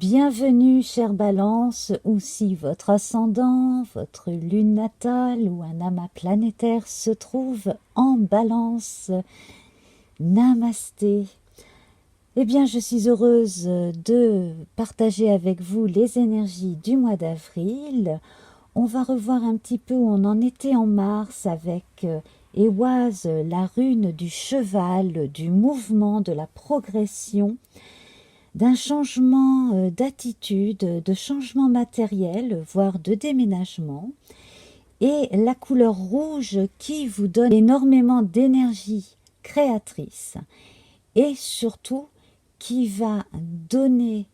Bienvenue, chère Balance, ou si votre ascendant, votre lune natale ou un amas planétaire se trouve en Balance. Namasté. Eh bien, je suis heureuse de partager avec vous les énergies du mois d'avril. On va revoir un petit peu où on en était en mars avec Éoise, la rune du cheval, du mouvement, de la progression, d'un changement d'attitude, de changement matériel, voire de déménagement. Et la couleur rouge qui vous donne énormément d'énergie créatrice et surtout qui va donner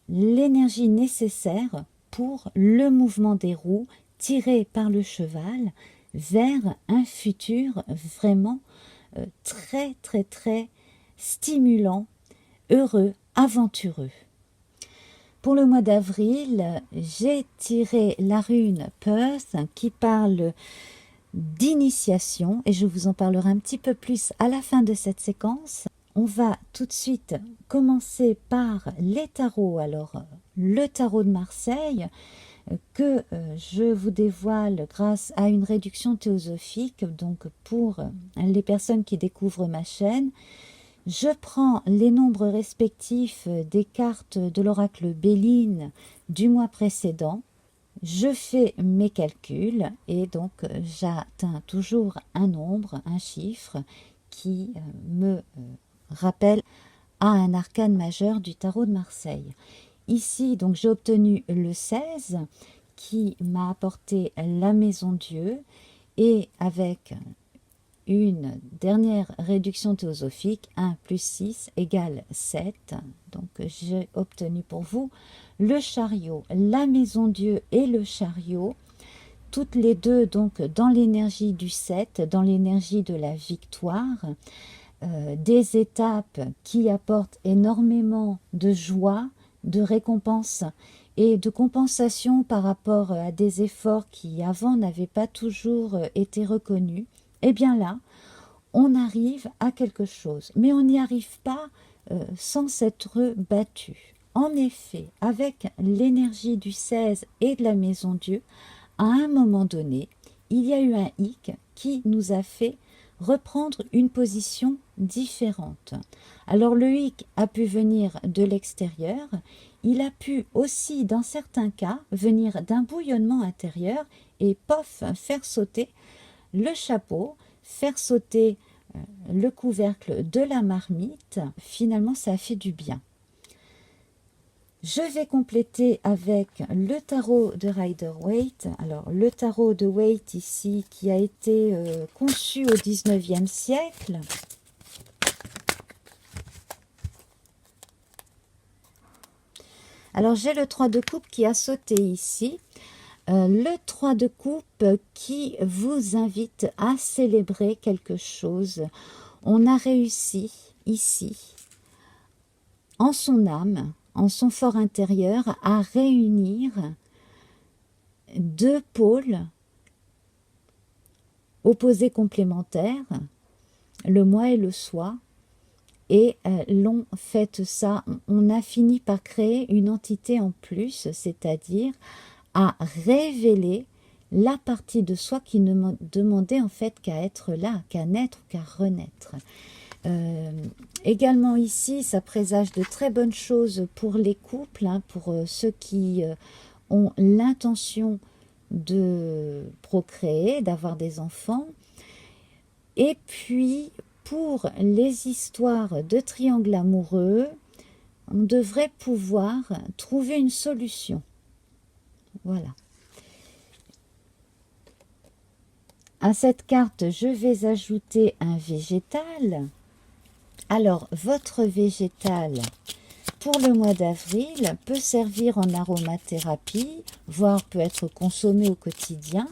l'énergie nécessaire pour le mouvement des roues tiré par le cheval vers un futur vraiment très très très stimulant, heureux, aventureux. Pour le mois d'avril, j'ai tiré la rune Perth qui parle d'initiation et je vous en parlerai un petit peu plus à la fin de cette séquence. On va tout de suite commencer par les tarots. Alors, le tarot de Marseille que je vous dévoile grâce à une réduction théosophique. Donc, pour les personnes qui découvrent ma chaîne, je prends les nombres respectifs des cartes de l'oracle Béline du mois précédent. Je fais mes calculs et donc j'atteins toujours un nombre, un chiffre qui me rappelle à un arcane majeur du tarot de Marseille. Ici, donc j'ai obtenu le 16 qui m'a apporté la maison Dieu et avec une dernière réduction théosophique, 1 plus 6 égale 7. Donc j'ai obtenu pour vous le chariot, la maison Dieu et le chariot, toutes les deux donc dans l'énergie du 7, dans l'énergie de la victoire, des étapes qui apportent énormément de joie, de récompense et de compensation par rapport à des efforts qui avant n'avaient pas toujours été reconnus. Et bien là, on arrive à quelque chose, mais on n'y arrive pas sans s'être battu. En effet, avec l'énergie du 16 et de la maison Dieu, à un moment donné, il y a eu un hic qui nous a fait reprendre une position différente. Alors le hic a pu venir de l'extérieur, il a pu aussi, dans certains cas, venir d'un bouillonnement intérieur et pof, faire sauter le chapeau, faire sauter le couvercle de la marmite. Finalement, ça a fait du bien. Je vais compléter avec le tarot de Rider-Waite. Alors, le tarot de Waite ici, qui a été conçu au 19e siècle. Alors, j'ai le 3 de coupe qui a sauté ici. Le 3 de coupe qui vous invite à célébrer quelque chose. On a réussi ici, en son âme, en son fort intérieur, à réunir deux pôles opposés complémentaires, le moi et le soi, et l'on fait ça, on a fini par créer une entité en plus, c'est-à-dire à révéler la partie de soi qui ne demandait en fait qu'à être là, qu'à naître ou qu'à renaître. Également ici, ça présage de très bonnes choses pour les couples, hein, pour ceux qui ont l'intention de procréer, d'avoir des enfants. Et puis, pour les histoires de triangle amoureux, on devrait pouvoir trouver une solution. Voilà. À cette carte, je vais ajouter un végétal. Alors, votre végétal pour le mois d'avril peut servir en aromathérapie, voire peut être consommé au quotidien.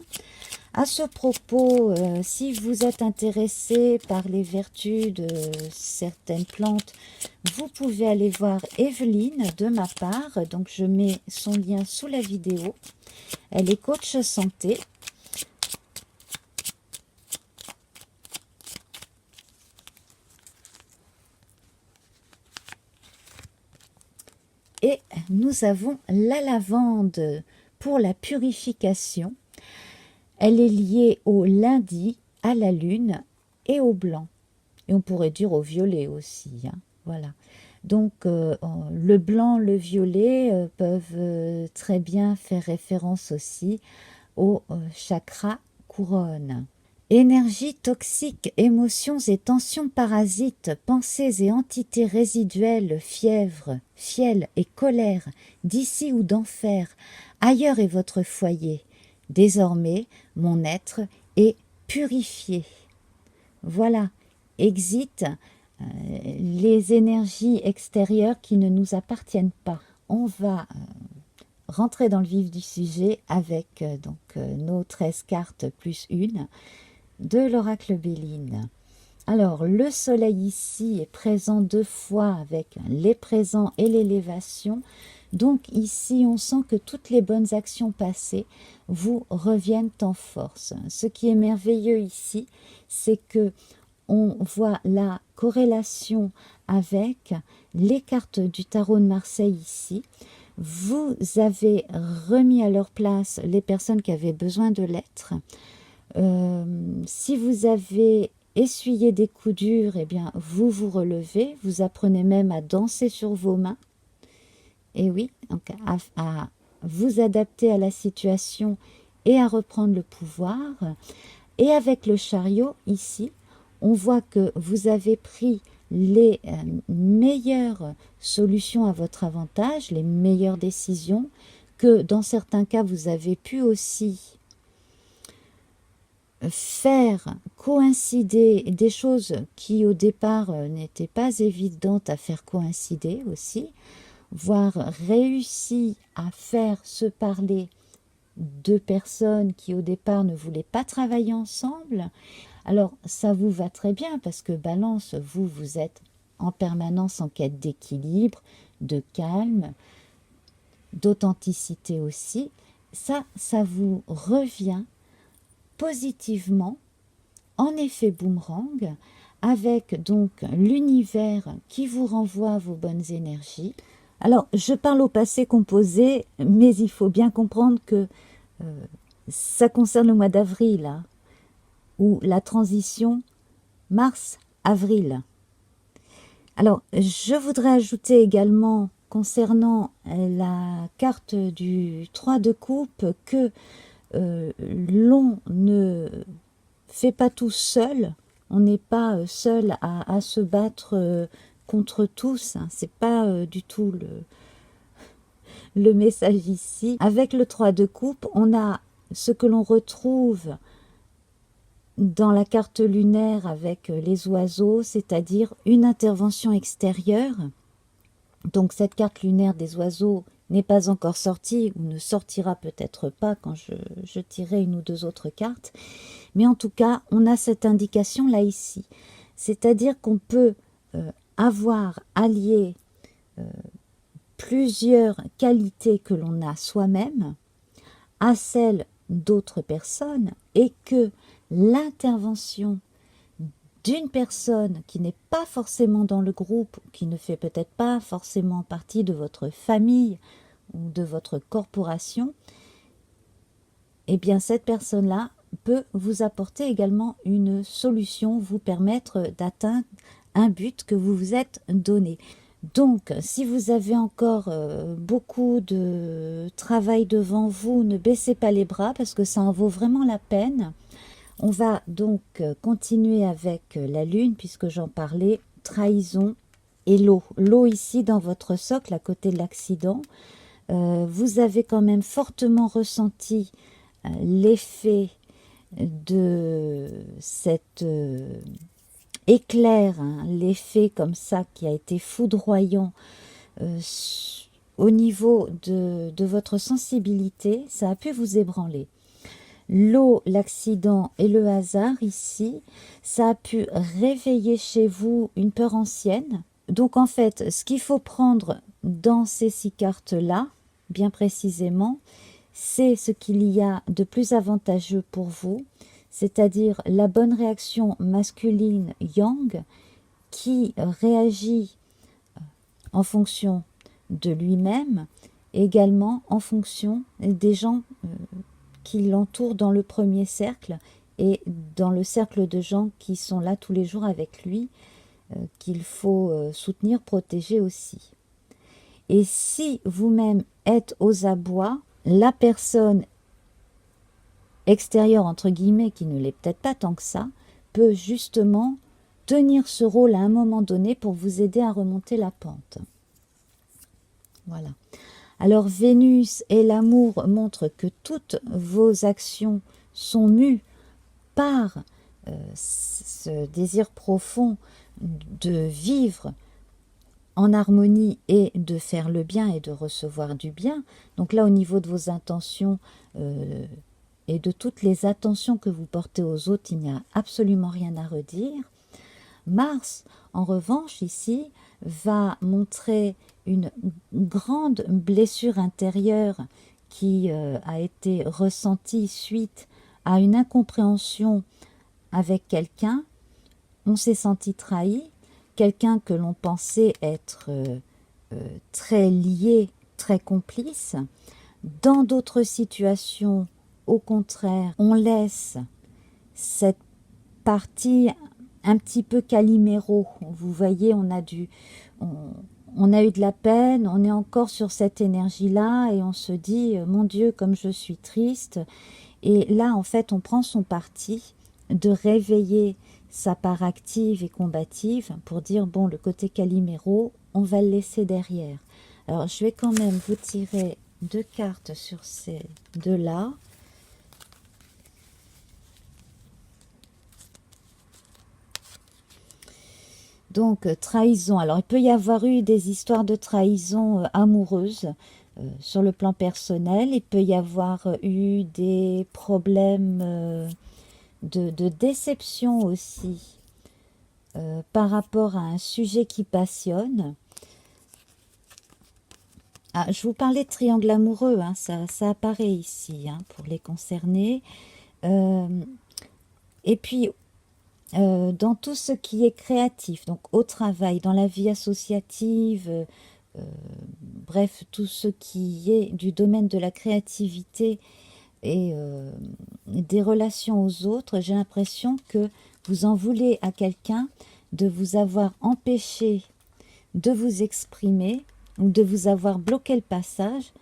À ce propos, si vous êtes intéressé par les vertus de certaines plantes, vous pouvez aller voir Evelyne de ma part. Donc, je mets son lien sous la vidéo. Elle est coach santé. Et nous avons la lavande pour la purification. Elle est liée au lundi, à la lune et au blanc. Et on pourrait dire au violet aussi. Hein, voilà. Donc, le blanc, le violet peuvent très bien faire référence aussi au chakra couronne. Énergie toxique, émotions et tensions parasites, pensées et entités résiduelles, fièvre, fiel et colère, d'ici ou d'enfer, ailleurs est votre foyer. Désormais, mon être est purifié. Voilà, exit les énergies extérieures qui ne nous appartiennent pas. On va rentrer dans le vif du sujet avec nos 13 cartes plus une de l'oracle Béline. Alors, le soleil ici est présent 2 fois avec les présents et l'élévation. Donc ici, on sent que toutes les bonnes actions passées vous reviennent en force. Ce qui est merveilleux ici, c'est que on voit la corrélation avec les cartes du tarot de Marseille ici. Vous avez remis à leur place les personnes qui avaient besoin de l'être. Si vous avez essuyé des coups durs, eh bien, vous vous relevez. Vous apprenez même à danser sur vos mains. Et oui, donc à vous adapter à la situation et à reprendre le pouvoir. Et avec le chariot ici, on voit que vous avez pris les meilleures solutions à votre avantage, les meilleures décisions, que dans certains cas, vous avez pu aussi faire coïncider des choses qui au départ n'étaient pas évidentes à faire coïncider aussi, voire réussi à faire se parler 2 personnes qui au départ ne voulaient pas travailler ensemble. Alors ça vous va très bien parce que Balance, vous êtes en permanence en quête d'équilibre, de calme, d'authenticité aussi. Ça vous revient positivement, en effet boomerang, avec donc l'univers qui vous renvoie vos bonnes énergies. Alors, je parle au passé composé, mais il faut bien comprendre que ça concerne le mois d'avril, hein, ou la transition mars-avril. Alors, je voudrais ajouter également, concernant la carte du 3 de coupe, que l'on ne fait pas tout seul, on n'est pas seul à se battre contre tous, hein. C'est pas du tout le message ici. Avec le 3 de coupe, on a ce que l'on retrouve dans la carte lunaire avec les oiseaux, c'est-à-dire une intervention extérieure. Donc cette carte lunaire des oiseaux n'est pas encore sortie, ou ne sortira peut-être pas quand je tirerai 1 ou 2 autres cartes. Mais en tout cas, on a cette indication là ici. C'est-à-dire qu'on peut avoir allié plusieurs qualités que l'on a soi-même à celles d'autres personnes, et que l'intervention d'une personne qui n'est pas forcément dans le groupe, qui ne fait peut-être pas forcément partie de votre famille ou de votre corporation, eh bien cette personne-là peut vous apporter également une solution, vous permettre d'atteindre un but que vous vous êtes donné. Donc, si vous avez encore beaucoup de travail devant vous, ne baissez pas les bras parce que ça en vaut vraiment la peine. On va donc continuer avec la lune, puisque j'en parlais, trahison et l'eau. L'eau ici dans votre socle, à côté de l'accident. Vous avez quand même fortement ressenti l'effet de cet éclair, hein, l'effet comme ça qui a été foudroyant au niveau de votre sensibilité. Ça a pu vous ébranler. L'eau, l'accident et le hasard ici, ça a pu réveiller chez vous une peur ancienne. Donc en fait, ce qu'il faut prendre dans ces 6 cartes-là, bien précisément, c'est ce qu'il y a de plus avantageux pour vous, c'est-à-dire la bonne réaction masculine yang qui réagit en fonction de lui-même, également en fonction des gens qui l'entourent dans le premier cercle et dans le cercle de gens qui sont là tous les jours avec lui, qu'il faut soutenir, protéger aussi. Et si vous-même êtes aux abois, la personne extérieure, entre guillemets, qui ne l'est peut-être pas tant que ça, peut justement tenir ce rôle à un moment donné pour vous aider à remonter la pente. Voilà. Alors Vénus et l'amour montrent que toutes vos actions sont mues par ce désir profond de vivre en harmonie et de faire le bien et de recevoir du bien. Donc là, au niveau de vos intentions et de toutes les attentions que vous portez aux autres, il n'y a absolument rien à redire. Mars, en revanche, ici, va montrer une grande blessure intérieure qui a été ressentie suite à une incompréhension avec quelqu'un. On s'est senti trahi, quelqu'un que l'on pensait être très lié, très complice. Dans d'autres situations, au contraire, on laisse cette partie un petit peu Calimero. Vous voyez, on a eu de la peine, on est encore sur cette énergie-là et on se dit, mon Dieu, comme je suis triste. Et là, en fait, on prend son parti de réveiller sa part active et combative pour dire, bon, le côté Calimero, on va le laisser derrière. Alors, je vais quand même vous tirer 2 cartes sur ces deux-là. Donc, trahison. Alors, il peut y avoir eu des histoires de trahison amoureuses sur le plan personnel. Il peut y avoir eu des problèmes de déception aussi par rapport à un sujet qui passionne. Ah, je vous parlais de triangle amoureux, hein, ça apparaît ici pour les concernés. Et puis, dans tout ce qui est créatif, donc au travail, dans la vie associative, bref, tout ce qui est du domaine de la créativité et des relations aux autres, j'ai l'impression que vous en voulez à quelqu'un de vous avoir empêché de vous exprimer ou de vous avoir bloqué le passage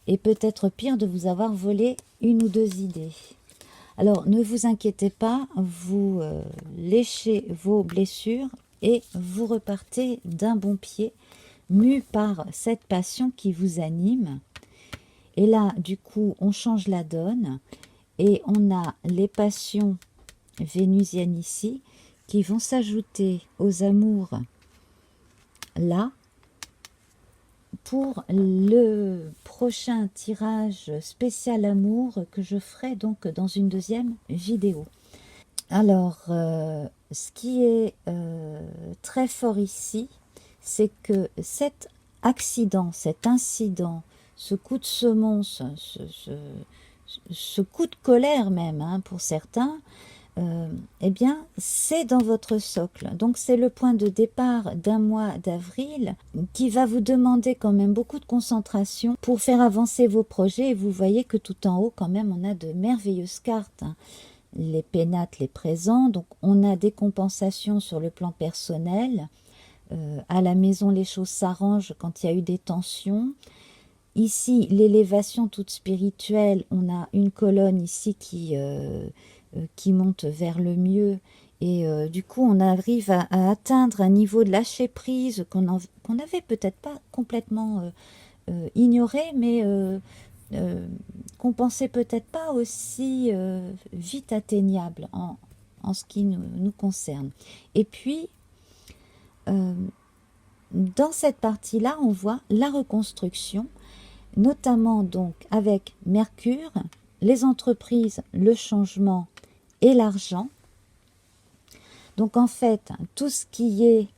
et peut-être pire, de vous avoir volé 1 ou 2 idées. Alors, ne vous inquiétez pas, vous léchez vos blessures et vous repartez d'un bon pied, mu par cette passion qui vous anime. Et là, du coup, on change la donne et on a les passions vénusiennes ici qui vont s'ajouter aux amours là pour le prochain tirage spécial amour que je ferai donc dans une 2e vidéo. Alors, ce qui est très fort ici, c'est que cet accident, cet incident, ce coup de semonce, ce coup de colère même pour certains, eh bien, c'est dans votre socle. Donc, c'est le point de départ d'un mois d'avril qui va vous demander quand même beaucoup de concentration pour faire avancer vos projets. Et vous voyez que tout en haut, quand même, on a de merveilleuses cartes. Les pénates, les présents. Donc, on a des compensations sur le plan personnel. À la maison, les choses s'arrangent quand il y a eu des tensions. Ici, l'élévation toute spirituelle, on a une colonne ici qui monte vers le mieux et du coup on arrive à atteindre un niveau de lâcher prise qu'on n'avait peut-être pas complètement ignoré, mais qu'on pensait peut-être pas aussi vite atteignable en ce qui nous concerne. Et puis dans cette partie-là, on voit la reconstruction, notamment donc avec Mercure, les entreprises, le changement et l'argent. Donc en fait, tout ce qui est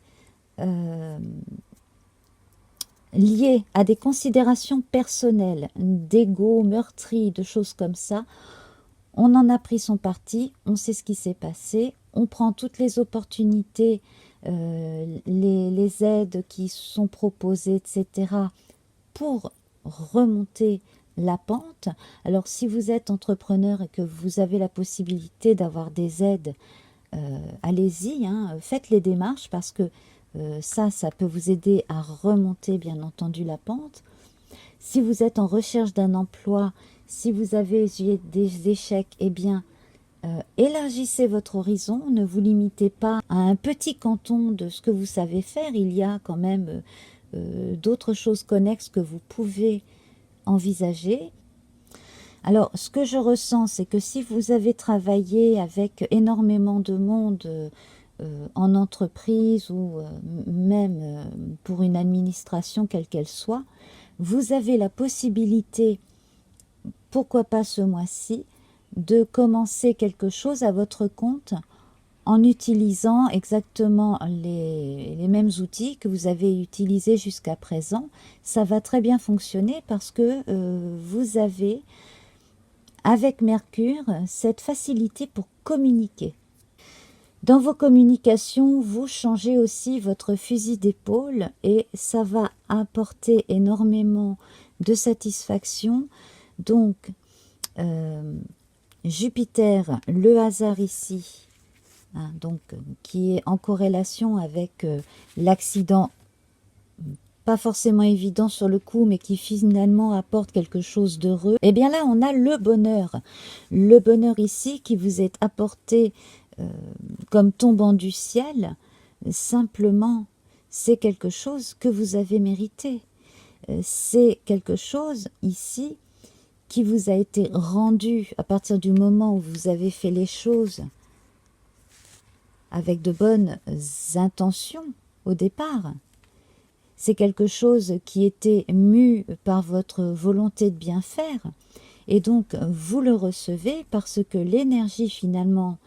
lié à des considérations personnelles, d'ego meurtri, de choses comme ça, on en a pris son parti, on sait ce qui s'est passé, on prend toutes les opportunités, les aides qui sont proposées, etc., pour remonter la pente. Alors si vous êtes entrepreneur et que vous avez la possibilité d'avoir des aides, allez-y, hein, faites les démarches parce que ça peut vous aider à remonter bien entendu la pente. Si vous êtes en recherche d'un emploi, si vous avez des échecs, eh bien, élargissez votre horizon, ne vous limitez pas à un petit canton de ce que vous savez faire. Il y a quand même d'autres choses connexes que vous pouvez envisager. Alors, ce que je ressens, c'est que si vous avez travaillé avec énormément de monde en entreprise ou même pour une administration quelle qu'elle soit, vous avez la possibilité, pourquoi pas ce mois-ci, de commencer quelque chose à votre compte en utilisant exactement les mêmes outils que vous avez utilisés jusqu'à présent. Ça va très bien fonctionner parce que vous avez, avec Mercure, cette facilité pour communiquer. Dans vos communications, vous changez aussi votre fusil d'épaule et ça va apporter énormément de satisfaction. Donc, Jupiter, le hasard ici, hein, donc, qui est en corrélation avec l'accident, pas forcément évident sur le coup, mais qui finalement apporte quelque chose d'heureux. Et bien là, on a le bonheur. Le bonheur ici qui vous est apporté comme tombant du ciel, simplement, c'est quelque chose que vous avez mérité. C'est quelque chose ici qui vous a été rendu à partir du moment où vous avez fait les choses avec de bonnes intentions au départ. C'est quelque chose qui était mu par votre volonté de bien faire. Et donc, vous le recevez parce que l'énergie finalement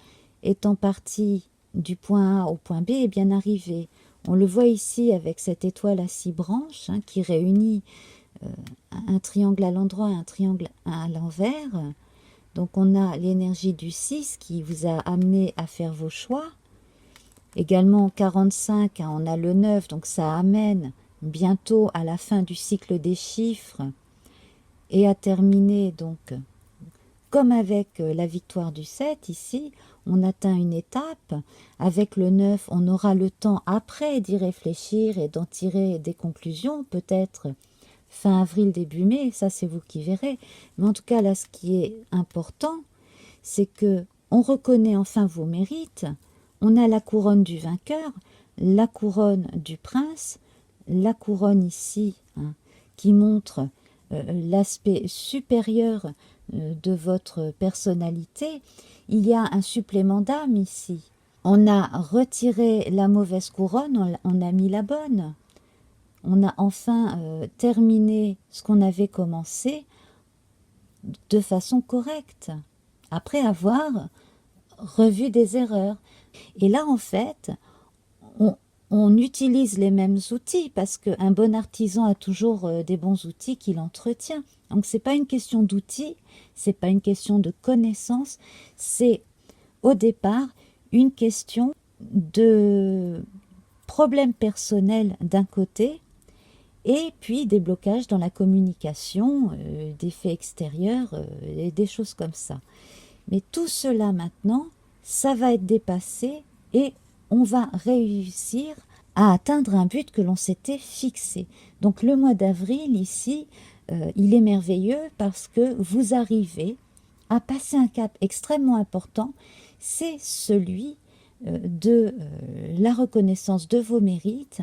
étant partie du point A au point B est bien arrivée. On le voit ici avec cette étoile à 6 branches hein, qui réunit un triangle à l'endroit et un triangle à l'envers. Donc on a l'énergie du 6 qui vous a amené à faire vos choix. Également 45, hein, on a le 9, donc ça amène bientôt à la fin du cycle des chiffres et à terminer donc comme avec la victoire du 7 ici, on atteint une étape. Avec le 9, on aura le temps après d'y réfléchir et d'en tirer des conclusions, peut-être fin avril, début mai, ça c'est vous qui verrez. Mais en tout cas, là, ce qui est important, c'est que on reconnaît enfin vos mérites. On a la couronne du vainqueur, la couronne du prince, la couronne ici, hein, qui montre l'aspect supérieur de votre personnalité. Il y a un supplément d'âme ici. On a retiré la mauvaise couronne, on a mis la bonne. On a enfin terminé ce qu'on avait commencé de façon correcte, après avoir revu des erreurs. Et là, en fait, on utilise les mêmes outils parce qu'un bon artisan a toujours des bons outils qu'il entretient. Donc, ce n'est pas une question d'outils, ce n'est pas une question de connaissances, c'est au départ une question de problèmes personnels d'un côté et puis des blocages dans la communication, des faits extérieurs, et des choses comme ça. Mais tout cela maintenant, ça va être dépassé et on va réussir à atteindre un but que l'on s'était fixé. Donc le mois d'avril ici, il est merveilleux parce que vous arrivez à passer un cap extrêmement important, c'est celui de la reconnaissance de vos mérites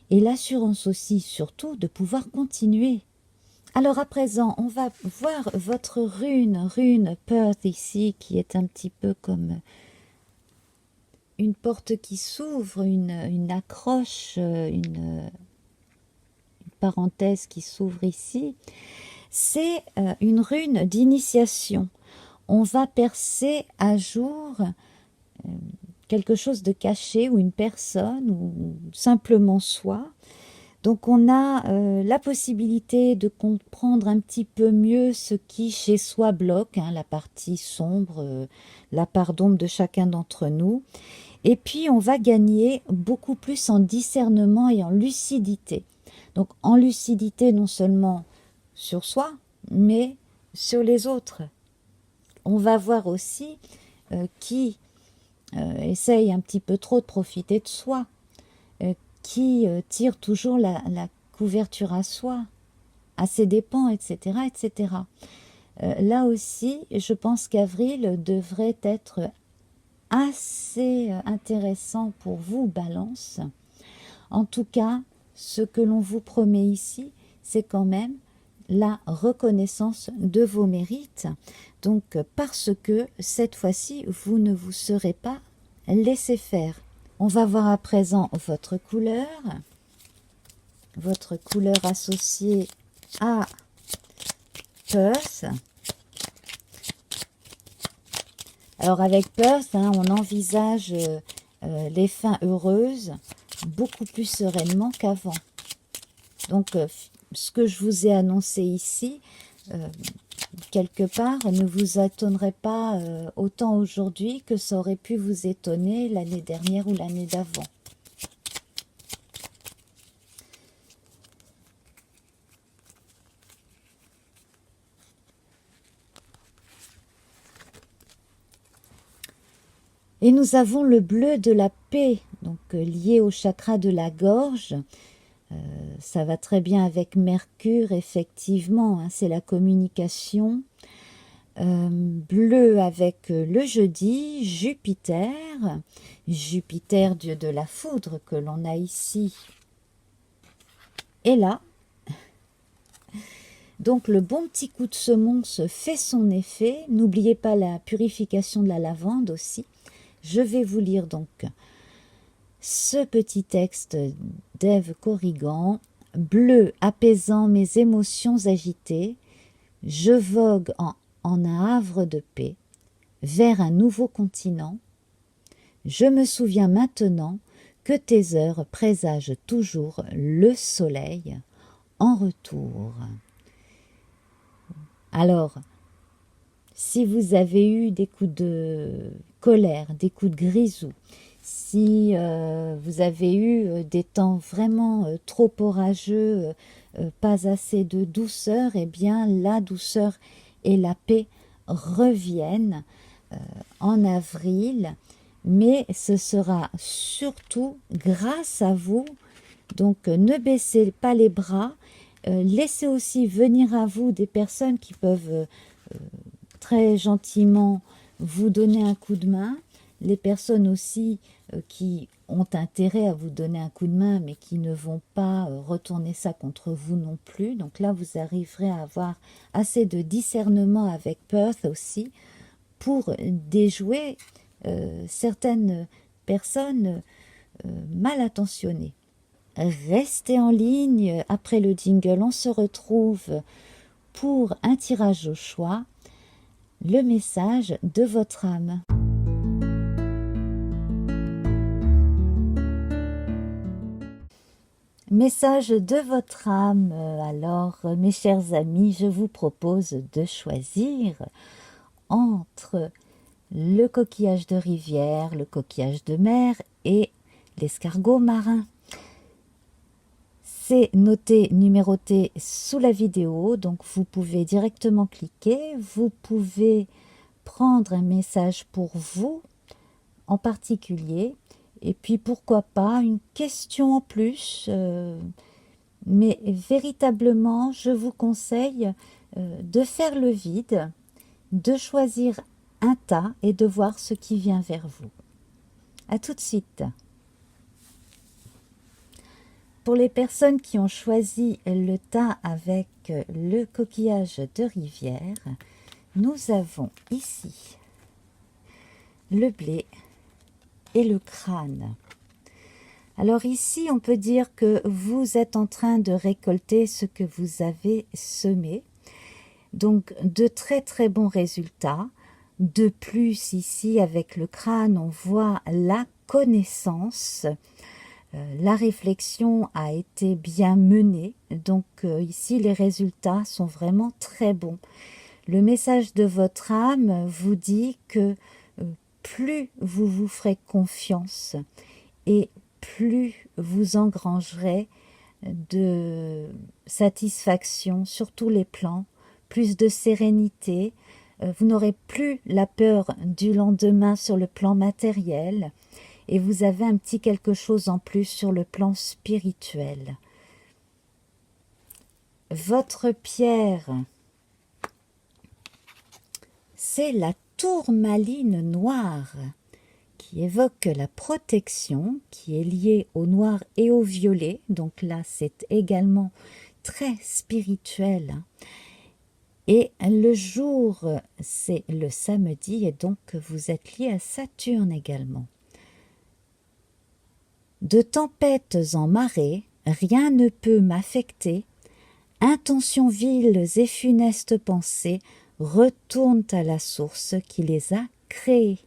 et l'assurance aussi, surtout, de pouvoir continuer. Alors à présent, on va voir votre rune Perth ici, qui est un petit peu comme une porte qui s'ouvre, une accroche, une parenthèse qui s'ouvre ici. C'est une rune d'initiation. On va percer à jour quelque chose de caché ou une personne ou simplement soi. Donc on a la possibilité de comprendre un petit peu mieux ce qui chez soi bloque, hein, la partie sombre, la part d'ombre de chacun d'entre nous. Et puis on va gagner beaucoup plus en discernement et en lucidité. Donc en lucidité non seulement sur soi, mais sur les autres. On va voir aussi qui essaye un petit peu trop de profiter de soi, qui tire toujours la couverture à soi, à ses dépens, etc. etc. Là aussi, je pense qu'avril devrait être assez intéressant pour vous, Balance. En tout cas, ce que l'on vous promet ici, c'est quand même la reconnaissance de vos mérites. Donc, parce que cette fois-ci, vous ne vous serez pas laissé faire. On va voir à présent votre couleur associée à Perth. Alors avec Perth, on envisage les fins heureuses beaucoup plus sereinement qu'avant. Donc ce que je vous ai annoncé ici, quelque part, ne vous étonnerait pas autant aujourd'hui que ça aurait pu vous étonner l'année dernière ou l'année d'avant. Et nous avons le bleu de la paix, donc lié au chakra de la gorge. Ça va très bien avec Mercure, effectivement, c'est la communication. Bleu avec le jeudi, Jupiter, dieu de la foudre que l'on a ici et là. Donc le bon petit coup de semonce fait son effet. N'oubliez pas la purification de la lavande aussi. Je vais vous lire donc ce petit texte d'Ève Corrigan. Bleu apaisant mes émotions agitées, je vogue en un havre de paix, vers un nouveau continent. Je me souviens maintenant que tes heures présagent toujours le soleil en retour. Alors, si vous avez eu des coups de colère, des coups de grisou, si vous avez eu des temps vraiment trop orageux, pas assez de douceur, eh bien la douceur et la paix reviennent en avril, mais ce sera surtout grâce à vous. Donc ne baissez pas les bras, laissez aussi venir à vous des personnes qui peuvent très gentiment vous donner un coup de main, les personnes aussi qui ont intérêt à vous donner un coup de main mais qui ne vont pas retourner ça contre vous non plus. Donc là vous arriverez à avoir assez de discernement avec Perth aussi pour déjouer certaines personnes mal intentionnées. Restez en ligne, après le jingle on se retrouve pour un tirage au choix, le message de votre âme. Message de votre âme. Alors, mes chers amis, je vous propose de choisir entre le coquillage de rivière, le coquillage de mer et l'escargot marin. C'est noté, numéroté sous la vidéo, donc vous pouvez directement cliquer. Vous pouvez prendre un message pour vous en particulier. Et puis pourquoi pas une question en plus, mais véritablement je vous conseille de faire le vide, de choisir un tas et de voir ce qui vient vers vous. À tout de suite. Pour les personnes qui ont choisi le tas avec le coquillage de rivière, nous avons ici le blé et le crâne. Alors ici, on peut dire que vous êtes en train de récolter ce que vous avez semé. Donc, de très très bons résultats. De plus, ici, avec le crâne, on voit la connaissance. La réflexion a été bien menée. Donc, ici, les résultats sont vraiment très bons. Le message de votre âme vous dit que plus vous vous ferez confiance et plus vous engrangerez de satisfaction sur tous les plans, plus de sérénité. Vous n'aurez plus la peur du lendemain sur le plan matériel et vous avez un petit quelque chose en plus sur le plan spirituel. Votre pierre, c'est la tourmaline noire qui évoque la protection, qui est liée au noir et au violet. Donc là, c'est également très spirituel. Et le jour, c'est le samedi, et donc vous êtes lié à Saturne également. De tempêtes en marée, rien ne peut m'affecter. Intentions viles et funestes pensées retournent à la source qui les a créées.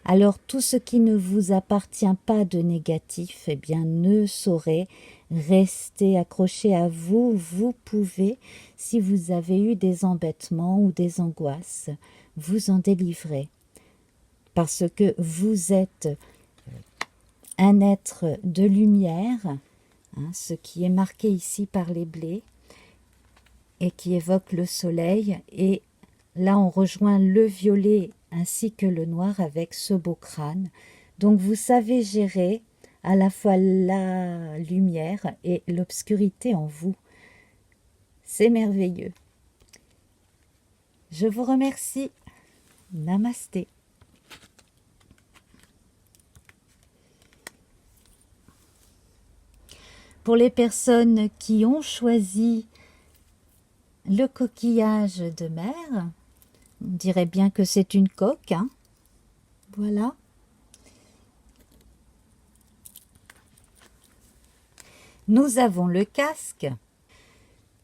Alors tout ce qui ne vous appartient pas de négatif, eh bien ne saurait rester accroché à vous. Vous pouvez, si vous avez eu des embêtements ou des angoisses, vous en délivrer. Parce que vous êtes un être de lumière, ce qui est marqué ici par les blés, et qui évoque le soleil. Et là, on rejoint le violet ainsi que le noir avec ce beau crâne. Donc, vous savez gérer à la fois la lumière et l'obscurité en vous. C'est merveilleux. Je vous remercie. Namasté. Pour les personnes qui ont choisi le coquillage de mer, on dirait bien que c'est une coque, hein. Voilà. Nous avons le casque.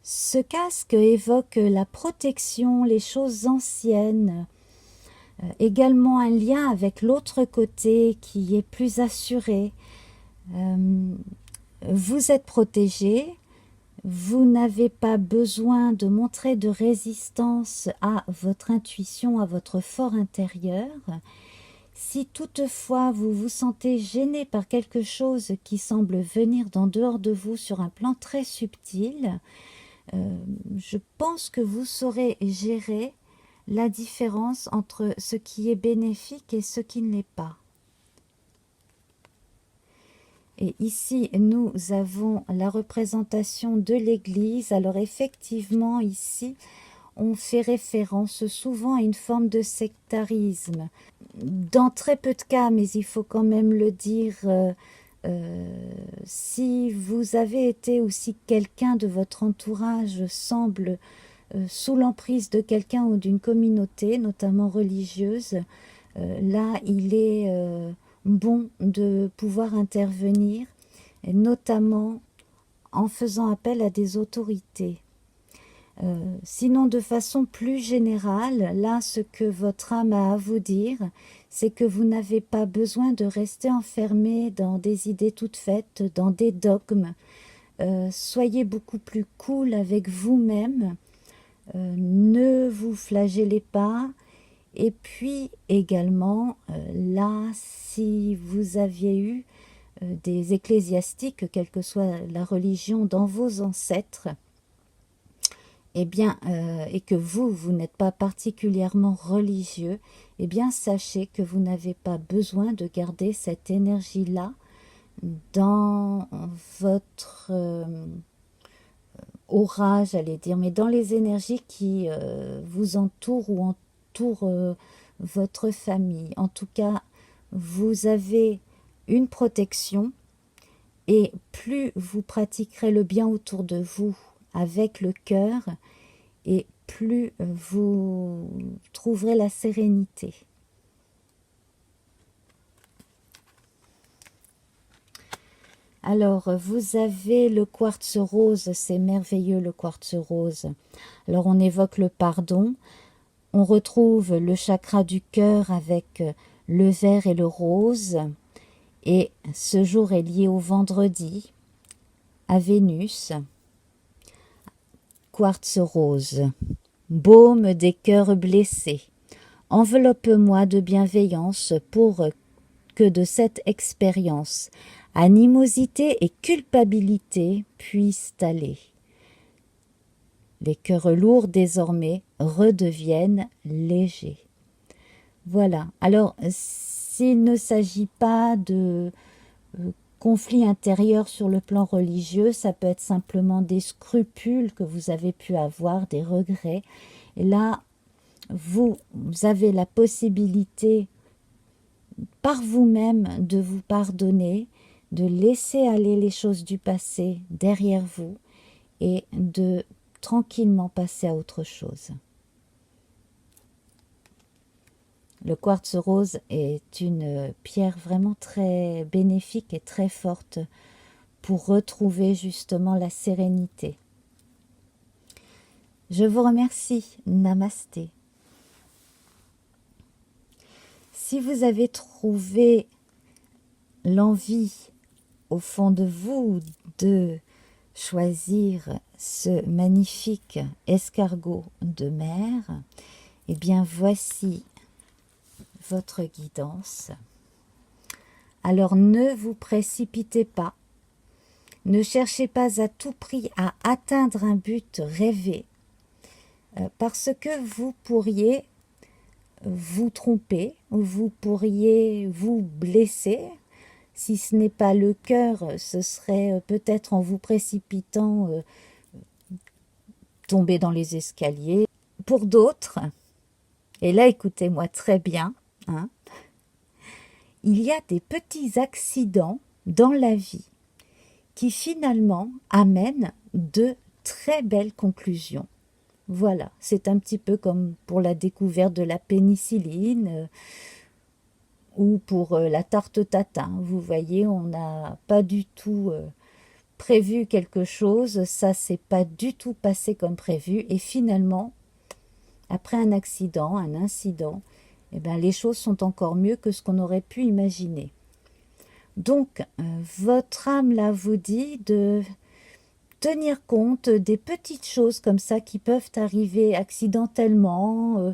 Ce casque évoque la protection, les choses anciennes, également un lien avec l'autre côté qui est plus assuré. Vous êtes protégé. Vous n'avez pas besoin de montrer de résistance à votre intuition, à votre fort intérieur. Si toutefois vous vous sentez gêné par quelque chose qui semble venir d'en dehors de vous sur un plan très subtil, je pense que vous saurez gérer la différence entre ce qui est bénéfique et ce qui ne l'est pas. Et ici, nous avons la représentation de l'Église. Alors effectivement, ici, on fait référence souvent à une forme de sectarisme. Dans très peu de cas, mais il faut quand même le dire, si vous avez été ou si quelqu'un de votre entourage semble sous l'emprise de quelqu'un ou d'une communauté, notamment religieuse, là, il est bon de pouvoir intervenir, et notamment en faisant appel à des autorités. Sinon, de façon plus générale, là, ce que votre âme a à vous dire, c'est que vous n'avez pas besoin de rester enfermé dans des idées toutes faites, dans des dogmes. Soyez beaucoup plus cool avec vous-même, ne vous flagellez pas. Et puis également, là, si vous aviez eu des ecclésiastiques, quelle que soit la religion, dans vos ancêtres, eh bien, et que vous n'êtes pas particulièrement religieux, eh bien, sachez que vous n'avez pas besoin de garder cette énergie-là dans votre aura, j'allais dire, mais dans les énergies qui vous entourent ou entourent votre famille. En tout cas, vous avez une protection, et plus vous pratiquerez le bien autour de vous avec le cœur, et plus vous trouverez la sérénité. Alors, vous avez le quartz rose, c'est merveilleux le quartz rose. Alors, on évoque le pardon, on retrouve le chakra du cœur avec le vert et le rose, et ce jour est lié au vendredi, à Vénus. Quartz rose, baume des cœurs blessés, enveloppe-moi de bienveillance pour que de cette expérience, Animosité et culpabilité puissent aller. Les cœurs lourds désormais redeviennent légers. Voilà. Alors, s'il ne s'agit pas de conflit intérieur sur le plan religieux, ça peut être simplement des scrupules que vous avez pu avoir, des regrets. Et là, vous avez la possibilité par vous-même de vous pardonner, de laisser aller les choses du passé derrière vous et de tranquillement passer à autre chose. Le quartz rose est une pierre vraiment très bénéfique et très forte pour retrouver justement la sérénité. Je vous remercie. Namasté. Si vous avez trouvé l'envie au fond de vous de choisir ce magnifique escargot de mer, eh bien voici votre guidance. Alors ne vous précipitez pas, ne cherchez pas à tout prix à atteindre un but rêvé, parce que vous pourriez vous tromper, vous pourriez vous blesser. Si ce n'est pas le cœur, ce serait peut-être en vous précipitant tomber dans les escaliers. Pour d'autres, et là écoutez-moi très bien, hein, il y a des petits accidents dans la vie qui finalement amènent de très belles conclusions. Voilà, c'est un petit peu comme pour la découverte de la pénicilline ou pour la tarte tatin. Vous voyez, on n'a pas du tout prévu quelque chose, ça s'est pas du tout passé comme prévu et finalement, après un accident, un incident, eh ben, les choses sont encore mieux que ce qu'on aurait pu imaginer. Donc, votre âme là vous dit de tenir compte des petites choses comme ça qui peuvent arriver accidentellement,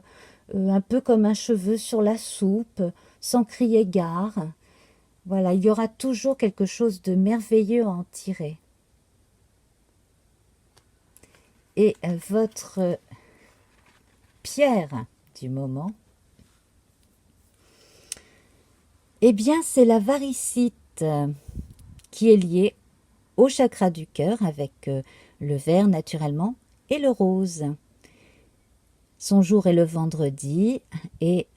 un peu comme un cheveu sur la soupe, sans crier gare. Voilà, il y aura toujours quelque chose de merveilleux à en tirer. Et votre pierre du moment, eh bien c'est la varicite qui est liée au chakra du cœur avec le vert naturellement et le rose. Son jour est le vendredi et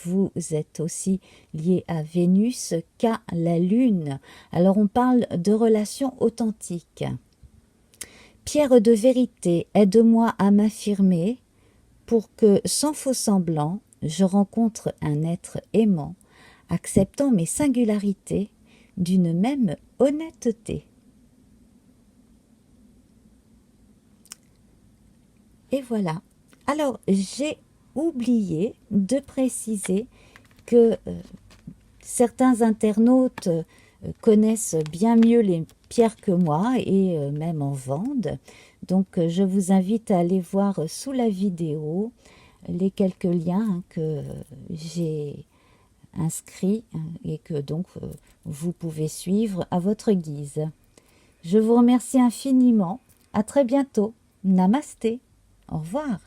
vous êtes aussi lié à Vénus qu'à la Lune. Alors on parle de relations authentiques. Pierre de vérité, aide-moi à m'affirmer pour que, sans faux semblant, je rencontre un être aimant, acceptant mes singularités d'une même honnêteté. Et voilà. Alors, j'ai oublié de préciser que certains internautes connaissent bien mieux les pierres que moi et même en vendent. Donc, je vous invite à aller voir sous la vidéo les quelques liens que j'ai inscrits et que donc vous pouvez suivre à votre guise. Je vous remercie infiniment. À très bientôt. Namasté. Au revoir.